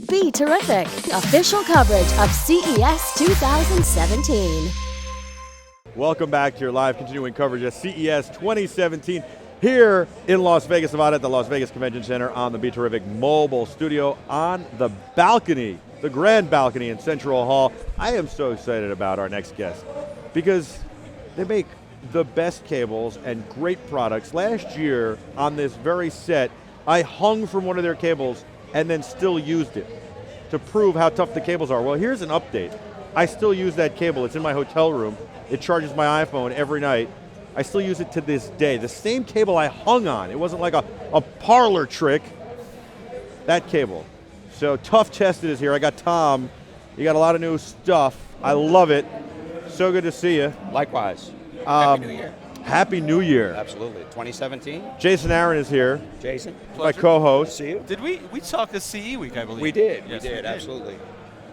BeTerrific, official coverage of CES 2017. Welcome back to your live continuing coverage of CES 2017 here in Las Vegas, Nevada at the Las Vegas Convention Center on the BeTerrific mobile studio on the balcony, the grand balcony in Central Hall. I am so excited about our next guest because they make the best cables and great products. Last year on this very set, I hung from one of their cables and then still used it to prove how tough the cables are. Well, here's an update. I still use that cable. It's in my hotel room. It charges my iPhone every night. I still use it to this day. The same cable I hung on. It wasn't like a parlor trick. That cable. So ToughTested is here. I got Tom. You got a lot of new stuff. I love it. So good to see you. Likewise. Happy New Year. Happy New Year. Absolutely. 2017. Jason Aaron is here. Jason. My co-host. See you. Did we talked this CE week, I believe? We did. Yes, we did. Absolutely.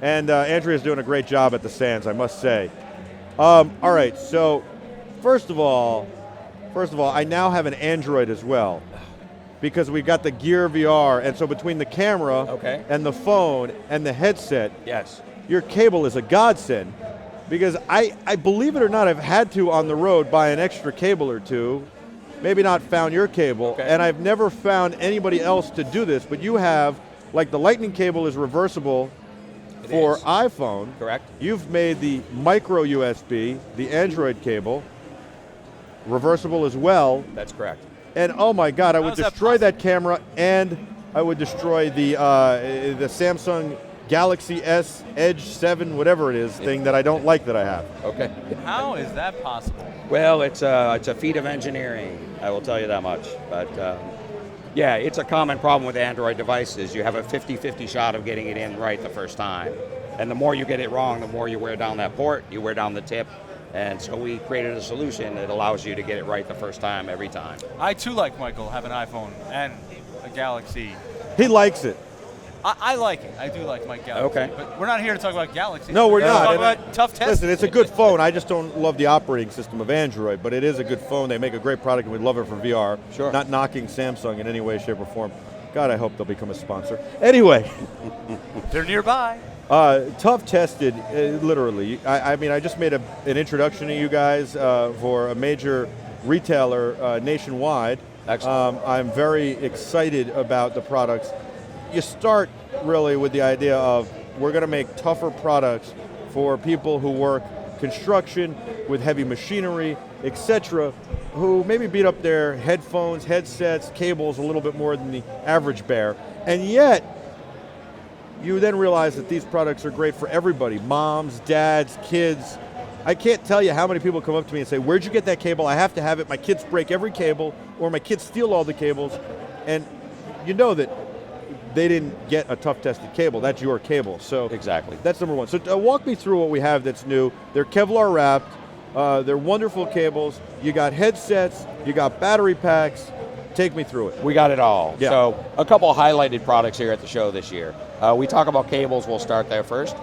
And Andrea's doing a great job at the Sands, I must say. All right, so first of all, I now have an Android as well because we've got the Gear VR, and so between the camera and the phone and the headset, yes, your cable is a godsend because I believe it or not, I've had to on the road buy an extra cable or two, maybe not found your cable, and I've never found anybody else to do this, but you have, like the lightning cable is reversible for iPhone. Correct. You've made the micro USB, the Android cable, reversible as well. That's correct. And oh my God, I would destroy that camera, and I would destroy the Samsung Galaxy S Edge 7, whatever it is, thing that I don't like that I have. Okay. How is that possible? Well, it's a feat of engineering, I will tell you that much. But yeah, it's a common problem with Android devices. You have a 50-50 shot of getting it in right the first time. And the more you get it wrong, the more you wear down that port, you wear down the tip. And so we created a solution that allows you to get it right the first time, every time. I too, like Michael, have an iPhone and a Galaxy. He likes it. I like it. I do like my Galaxy. Okay. But we're not here to talk about Galaxy. No, we're not. Talk about ToughTested. Listen, it's a good phone. I just don't love the operating system of Android, but it is a good phone. They make a great product, and we love it for VR. Sure. Not knocking Samsung in any way, shape, or form. God, I hope they'll become a sponsor. Anyway. They're nearby. ToughTested, literally. I mean, I just made an introduction to you guys for a major retailer nationwide. Excellent. I'm very excited about the products. You start really with the idea of we're going to make tougher products for people who work construction with heavy machinery, etc., who maybe beat up their headphones, headsets, cables a little bit more than the average bear. And yet, you then realize that these products are great for everybody, moms, dads, kids. I can't tell you how many people come up to me and say, where'd you get that cable? I have to have it. My kids break every cable, or my kids steal all the cables. And you know that they didn't get a ToughTested cable. That's your cable. So exactly. That's number one. So walk me through what we have that's new. They're Kevlar wrapped. They're wonderful cables. You got headsets. You got battery packs. Take me through it. We got it all. Yeah. So a couple of highlighted products here at the show this year. We talk about cables. We'll start there first.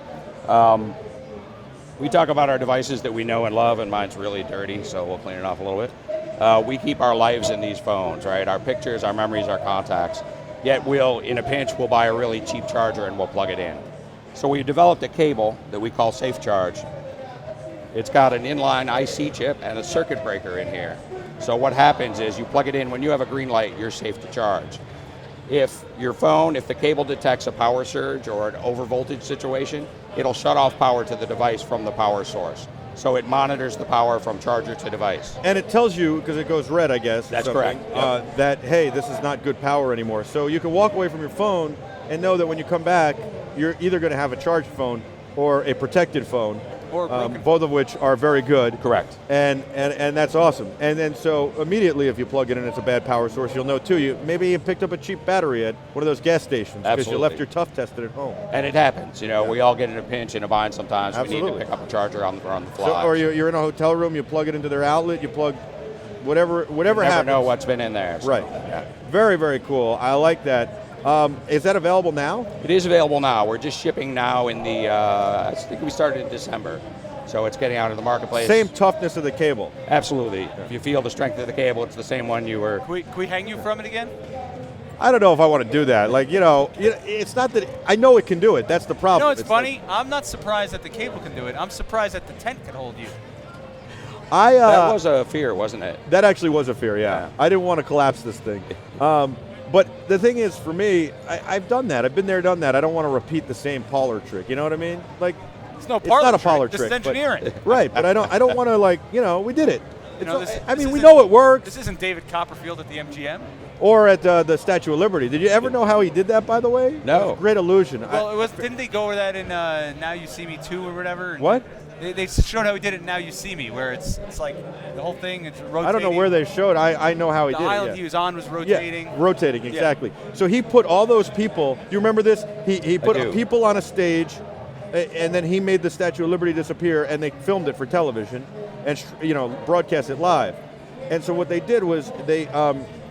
We talk about our devices that we know and love, and mine's really dirty, so we'll clean it off a little bit. We keep our lives in these phones, right? Our pictures, our memories, our contacts. Yet we'll, in a pinch, we'll buy a really cheap charger and we'll plug it in. So we developed a cable that we call safecharge. It's got an inline IC chip and a circuit breaker in here. So what happens is you plug it in, when you have a green light, you're safe to charge. If your phone, if the cable detects a power surge or an overvoltage situation, it'll shut off power to the device from the power source. So it monitors the power from charger to device. And it tells you, because it goes red, I guess. That's correct. Yep. That, hey, this is not good power anymore. So you can walk away from your phone and know that when you come back, you're either going to have a charged phone or a protected phone. Or both of which are very good. Correct. And that's awesome. And then so immediately if you plug it in and it's a bad power source, you'll know too. Maybe you picked up a cheap battery at one of those gas stations because you left your ToughTested at home. And it happens. You know, we all get in a pinch in a bind sometimes. Absolutely. We need to pick up a charger on the fly. So, or you're in a hotel room, you plug it into their outlet, you plug whatever you never happens. know what's been in there. So, right. Yeah. Very, very cool. I like that. Is that available now? It is available now. We're just shipping now in the, I think we started in December. So it's getting out in the marketplace. Same toughness of the cable. Absolutely. If you feel the strength of the cable, it's the same one you were. Can we hang you from it again? I don't know if I want to do that. Like, it's not that I know it can do it. That's the problem. It's funny. Like, I'm not surprised that the cable can do it. I'm surprised that the tent can hold you. That was a fear, wasn't it? That actually was a fear, yeah. I didn't want to collapse this thing. But the thing is, for me, I've done that. I've been there, done that. I don't want to repeat the same parlor trick. You know what I mean? Like, it's not a parlor trick. This is engineering. Right, but I don't want to, like, we did it. We This know it works. This isn't David Copperfield at the MGM. Or at the Statue of Liberty. Did you ever know how he did that, by the way? No. Great illusion. Well, didn't they go over that in Now You See Me 2 or whatever? What? They showed how he did it in Now You See Me, where it's like the whole thing, it's rotating. I don't know where they showed. I know how he did it. The island he was on was rotating. Yeah, rotating, exactly. Yeah. So he put all those people, do you remember this? He put people on a stage, and then he made the Statue of Liberty disappear, and they filmed it for television, and broadcast it live. And so what they did was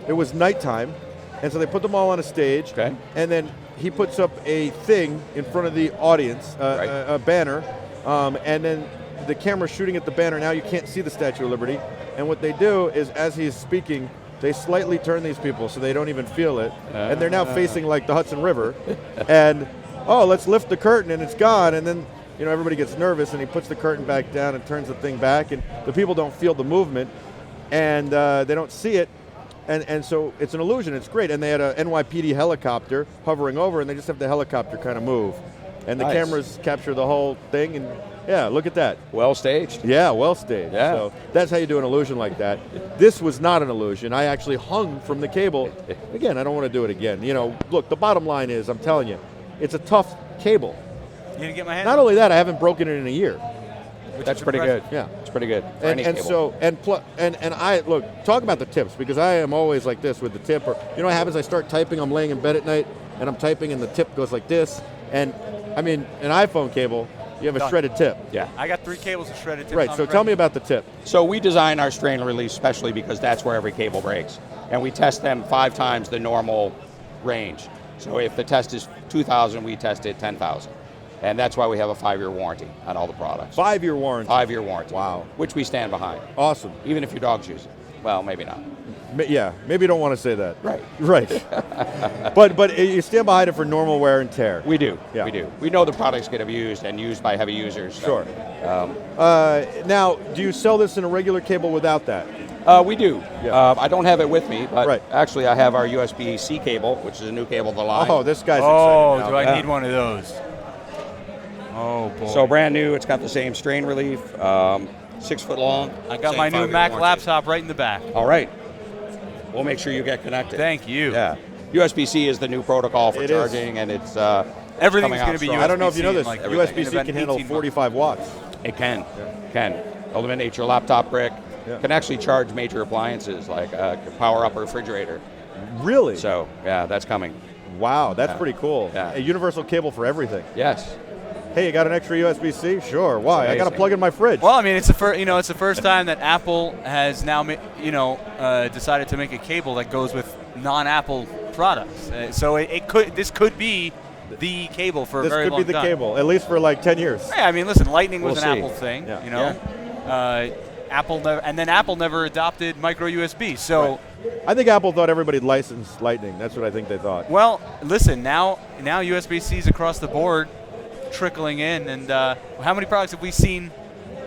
it was nighttime, and so they put them all on a stage, and then he puts up a thing in front of the audience, a banner, and then the camera's shooting at the banner. Now you can't see the Statue of Liberty, and what they do is, as he's speaking, they slightly turn these people so they don't even feel it, and they're now facing like the Hudson River, and let's lift the curtain, and it's gone, and then everybody gets nervous, and he puts the curtain back down and turns the thing back, and the people don't feel the movement, and they don't see it. And so it's an illusion. It's great. And they had a NYPD helicopter hovering over, and they just have the helicopter kind of move. And the cameras capture the whole thing. And, yeah, look at that. Well staged. Yeah, well staged. Yeah. So that's how you do an illusion like that. This was not an illusion. I actually hung from the cable. Again, I don't want to do it again. Look, the bottom line is, I'm telling you, it's a tough cable. You didn't get my hand? Not only that, I haven't broken it in a year. That's pretty good. Yeah, it's pretty good. And I look, talk about the tips, because I am always like this with the tip. Or what happens? I start typing. I'm laying in bed at night, and I'm typing, and the tip goes like this. And I mean, an iPhone cable, you have a shredded tip. Yeah, I got 3 cables of shredded tips. Right. So tell me about the tip. So we design our strain release specially because that's where every cable breaks, and we test them 5 times the normal range. So if the test is 2,000, we test it 10,000. And that's why we have a 5-year warranty on all the products. 5-year warranty? 5-year warranty. Wow. Which we stand behind. Awesome. Even if your dog's use it. Well, maybe not. Yeah, maybe you don't want to say that. Right. Right. but you stand behind it for normal wear and tear. We do. Yeah. We do. We know the product's going to be used and used by heavy users. So, sure. Now, do you sell this in a regular cable without that? We do. Yeah. I don't have it with me, but actually I have our USB-C cable, which is a new cable to the line. Oh, this guy's excited now. Do I need one of those? Oh, boy. So brand new, it's got the same strain relief, 6 foot long. I got my new Mac laptop right in the back. All right. We'll make sure you get connected. Thank you. Yeah. USB-C is the new protocol for charging, and it's everything's going to be USB-C. I don't know if you know this. Like USB-C can handle 45 watts. It can. Eliminate your laptop brick. Yeah. Can actually charge major appliances, like power up a refrigerator. Really? So, yeah, that's coming. Wow, that's pretty cool. Yeah. A universal cable for everything. Yes. Hey, you got an extra USB-C? Sure. Why? I got to plug in my fridge. Well, I mean, it's the first time that Apple has now, decided to make a cable that goes with non-Apple products. So this could be the cable for a very long time. This could be the cable, at least for like 10 years. Yeah, I mean, listen, Lightning was an see. Apple thing, Yeah. Apple never adopted micro USB. So I think Apple thought everybody'd license Lightning. That's what I think they thought. Well, listen, now USB-C's across the board trickling in, and how many products have we seen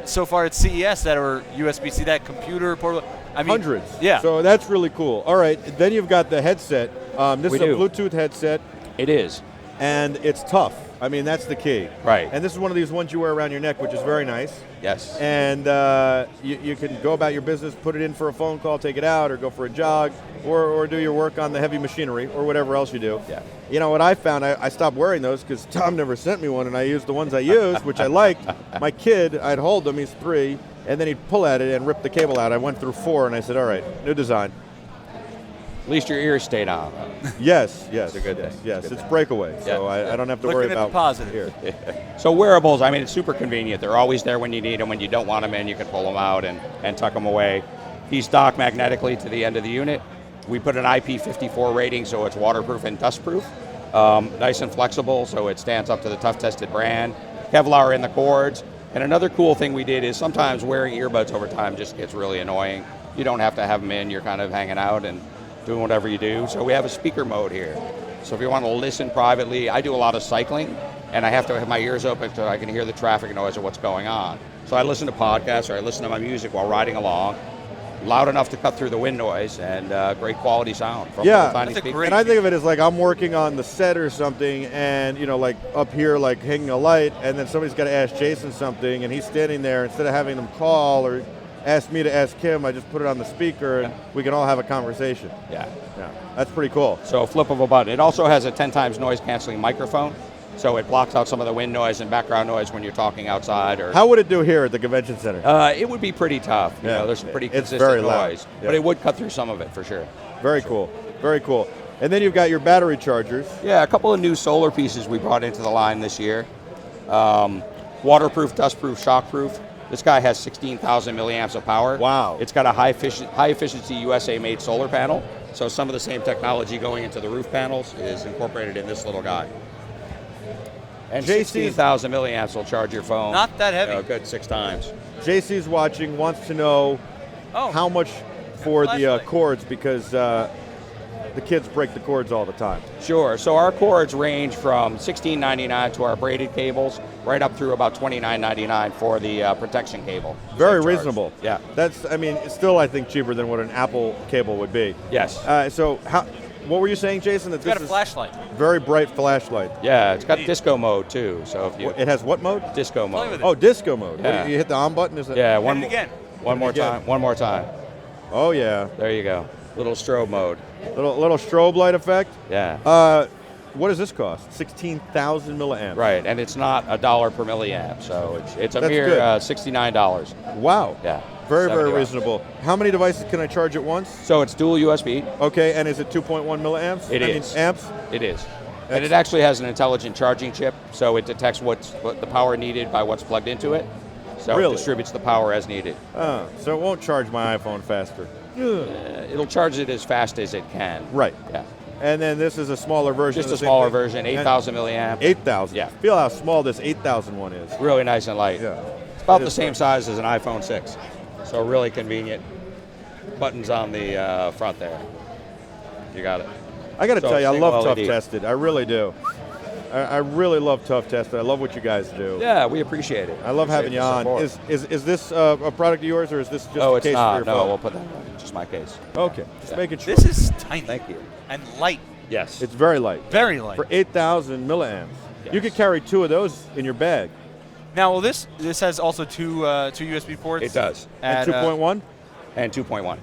so far at CES that are USB-C, that computer portable? I mean, hundreds. Yeah. So that's really cool. All right, then you've got the headset. This is a Bluetooth headset. It is. And it's tough. I mean, that's the key. Right. And this is one of these ones you wear around your neck, which is very nice. Yes. And you can go about your business, put it in for a phone call, take it out, or go for a jog, or do your work on the heavy machinery, or whatever else you do. Yeah. You know, what I found, I stopped wearing those because Tom never sent me one, and I used the ones I used, which I liked. My kid, I'd hold him, he's 3, and then he'd pull at it and rip the cable out. I went through 4, and I said, all right, new design. At least your ears stayed on. Yes. It's a good thing. Yes, it's breakaway, so I don't have to worry about positive here. So wearables, I mean, it's super convenient. They're always there when you need them. When you don't want them in, you can pull them out and tuck them away. These dock magnetically to the end of the unit. We put an IP54 rating, so it's waterproof and dustproof. Nice and flexible, so it stands up to the ToughTested brand. Kevlar in the cords. And another cool thing we did is sometimes wearing earbuds over time just gets really annoying. You don't have to have them in. You're kind of hanging out, and doing whatever you do. So we have a speaker mode here. So if you want to listen privately, I do a lot of cycling, and I have to have my ears open so I can hear the traffic noise of what's going on. So I listen to podcasts or I listen to my music while riding along, loud enough to cut through the wind noise, and great quality sound from Yeah, the tiny that's a speaker. great- And I think of it as like I'm working on the set or something, and like up here, like hanging a light, and then somebody's got to ask Jason something, and he's standing there. Instead of having them call or ask me to ask him, I just put it on the speaker, and we can all have a conversation. Yeah. Yeah, that's pretty cool. So a flip of a button. It also has a 10 times noise canceling microphone, so it blocks out some of the wind noise and background noise when you're talking outside. Or How would it do here at the convention center? it would be pretty tough. You Yeah. know, there's some pretty It's consistent very loud. noise, Yeah. but it would cut through some of it for sure. Very cool. Very cool. And then you've got your battery chargers. Yeah, a couple of new solar pieces we brought into the line this year. Waterproof, dustproof, shockproof. This guy has 16,000 milliamps of power. Wow. It's got a high efficiency USA made solar panel. So some of the same technology going into the roof panels is incorporated in this little guy. And JC's 16,000 milliamps will charge your phone. Not that heavy. A good 6 times. JC's watching, wants to know Oh, how much for the flashlight. cords, because the kids break the cords all the time. Sure. So our cords range from $16.99 to our braided cables, right up through about $29.99 for the protection cable. Very Safecharge. reasonable. Yeah. That's, I mean, it's still, I think, cheaper than what an Apple cable would be. Yes. So what were you saying, Jason? That it's got this a is flashlight. very bright flashlight. Yeah, it's got disco mode too. So if you It has what mode? disco Play with mode. it. Oh, disco mode. What, Yeah. you hit the on button? Is it? Yeah, Hit it again. One more Again. time. One more time. Oh yeah. There you go. Little strobe mode. Little strobe light effect. Yeah. What does this cost? 16,000 milliamps. Right, and it's not $1 per milliamp, so it's a That's mere good. $69. Wow. Yeah. Very, very $70. reasonable. How many devices can I charge at once? So it's dual USB. Okay, and is it 2.1 milliamps? It I is. mean, amps? It is. And it actually has an intelligent charging chip, so it detects what the power needed by what's plugged into it. So Really? it distributes the power as needed. So it won't charge my iPhone faster. It'll charge it as fast as it can. Right. Yeah. And then this is a smaller version. Just of a the same smaller thing. version, 8,000 milliamp. 8,000. Yeah. Feel how small this 8,000 one is. Really nice and light. Yeah. It's about It the is same great. size as an iPhone 6. So really convenient. Buttons on the front there. You got it. I got to So tell you, I single love LED. ToughTested. I really do. I really love ToughTested. I love what you guys do. Yeah, we appreciate it. I love having you on. Appreciate the support. Is this a product of yours, or is this just Oh, a it's case for not. your No, phone? we'll put that in. Just my case. Okay, just Yeah. making sure. This is tiny. Thank you. And light. Yes. It's very light. Very light. For 8,000 milliamps. You Yes. could carry 2 of those in your bag. Now, well, this has also two USB ports. It does. And At, 2.1? And 2.1.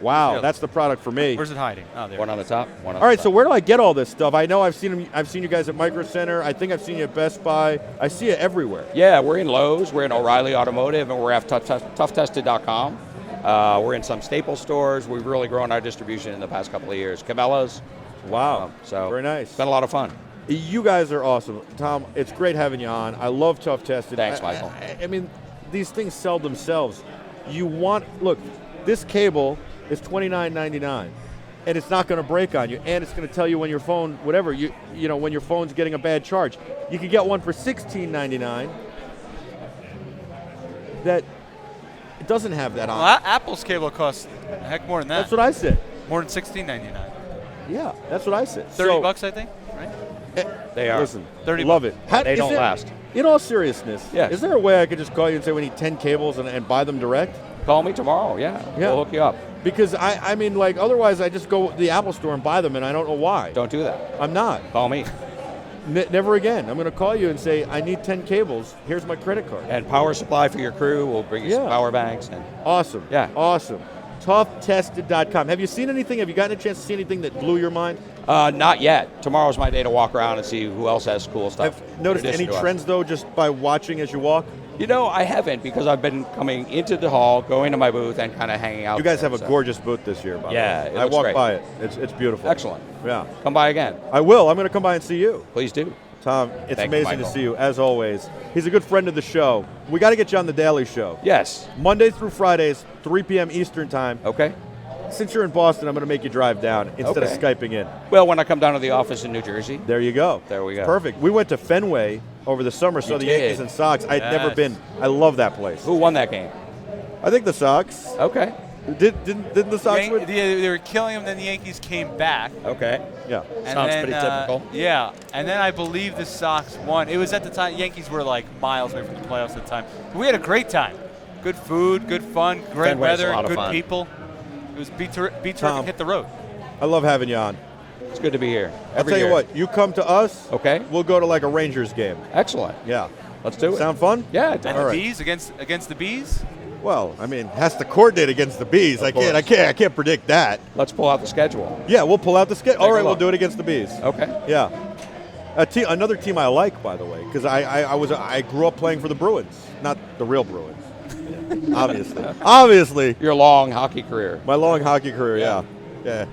Wow, Really? that's the product for me. Where's it hiding? Oh, there. One on the top, one on All right, the so top. where do I get all this stuff? I know I've seen you guys at Micro Center. I think I've seen you at Best Buy. I see you everywhere. Yeah, we're in Lowe's, we're in O'Reilly Automotive, and we're at ToughTested.com. We're in some Staples stores. We've really grown our distribution in the past couple of years. Cabela's. Wow, So very nice. It's been a lot of fun. You guys are awesome. Tom, it's great having you on. I love ToughTested. Thanks, Michael. I mean, these things sell themselves. Look, this cable is $29.99, and it's not going to break on you, and it's going to tell you when your phone, whatever, you know, when your phone's getting a bad charge. You could get one for $16.99 that it doesn't have that on. Well, Apple's cable costs a heck more than that. That's what I said. More than $16.99. Yeah, that's what I said. 30 bucks, I think, right? They are. Listen, 30 love it. They Is don't there- last. In all seriousness, Yes. is there a way I could just call you and say we need 10 cables and buy them direct? Call me tomorrow, yeah. Yeah. We'll hook you up. Because I mean, like, otherwise I just go to the Apple store and buy them, and I don't know why. Don't do that. I'm not. Call me. Never again. I'm going to call you and say, I need 10 cables. Here's my credit card. And power supply for your crew. We'll bring you some Yeah. power banks. And Awesome. Yeah. Awesome. ToughTested.com. Have you seen anything? Have you gotten a chance to see anything that blew your mind? not yet. Tomorrow's my day to walk around and see who else has cool stuff. Have you noticed in addition any to us. trends, though, just by watching as you walk? You know, I haven't, because I've been coming into the hall, going to my booth, and kind of hanging out. You guys there, have a so. gorgeous booth this year, by the Yeah, way. it I looks walked great. by it. It's beautiful. Excellent. Yeah. Come by again. I will. I'm going to come by and see you. Please do. Tom, it's Thank you, amazing to Michael. see you, as always. He's a good friend of the show. We got to get you on the Daily Show. Yes. Monday through Fridays, 3 p.m. Eastern Time. Okay. Since you're in Boston, I'm going to make you drive down instead of Okay. Skyping in. Well, when I come down to the office in New Jersey. There you go. There we go. Perfect. We went to Fenway over the summer, saw You the did. Yankees and Sox. I'd never Yes. been. I love that place. Who won that game? I think the Sox. Okay. Didn't the Sox win? They were killing them, then the Yankees came back. Okay. Yeah. And Sounds then, pretty typical. Yeah, and then I believe the Sox won. It was at the time, Yankees were like miles away from the playoffs at the time. But we had a great time. Good food, good fun, great Fenway's a weather, lot of good fun. people. It was BeTerrific Tom. hit the road. I love having you on. It's good to be here. I'll tell you what, you come to us, Okay. we'll go to like a Rangers game. Excellent. Yeah. Let's do it. Sound fun? Yeah, it And does. the right. Bees against the Bees. Well, I mean, has to coordinate against the Bees. I course. can't predict that. Let's pull out the schedule. Yeah, we'll pull out the schedule. All a right, we'll look. do it against the Bees. Okay. Yeah. Another team I like, by the way, because I grew up playing for the Bruins, not the real Bruins. Obviously. Your long hockey career. My long hockey career, yeah.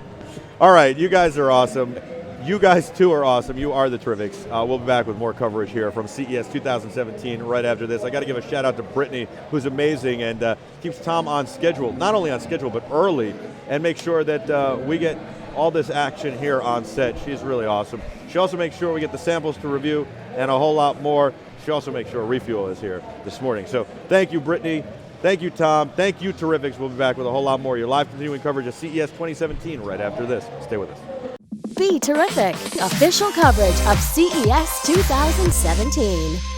All right, you guys are awesome. You guys, too, are awesome. You are the Terrifics. We'll be back with more coverage here from CES 2017 right after this. I got to give a shout-out to Brittany, who's amazing and keeps Tom on schedule, not only on schedule, but early, and make sure that we get all this action here on set. She's really awesome. She also makes sure we get the samples to review and a whole lot more. She also makes sure Refuel is here this morning. So thank you, Brittany. Thank you, Tom. Thank you, Terrifics. We'll be back with a whole lot more. Your live continuing coverage of CES 2017 right after this. Stay with us. BeTerrific, official coverage of CES 2017.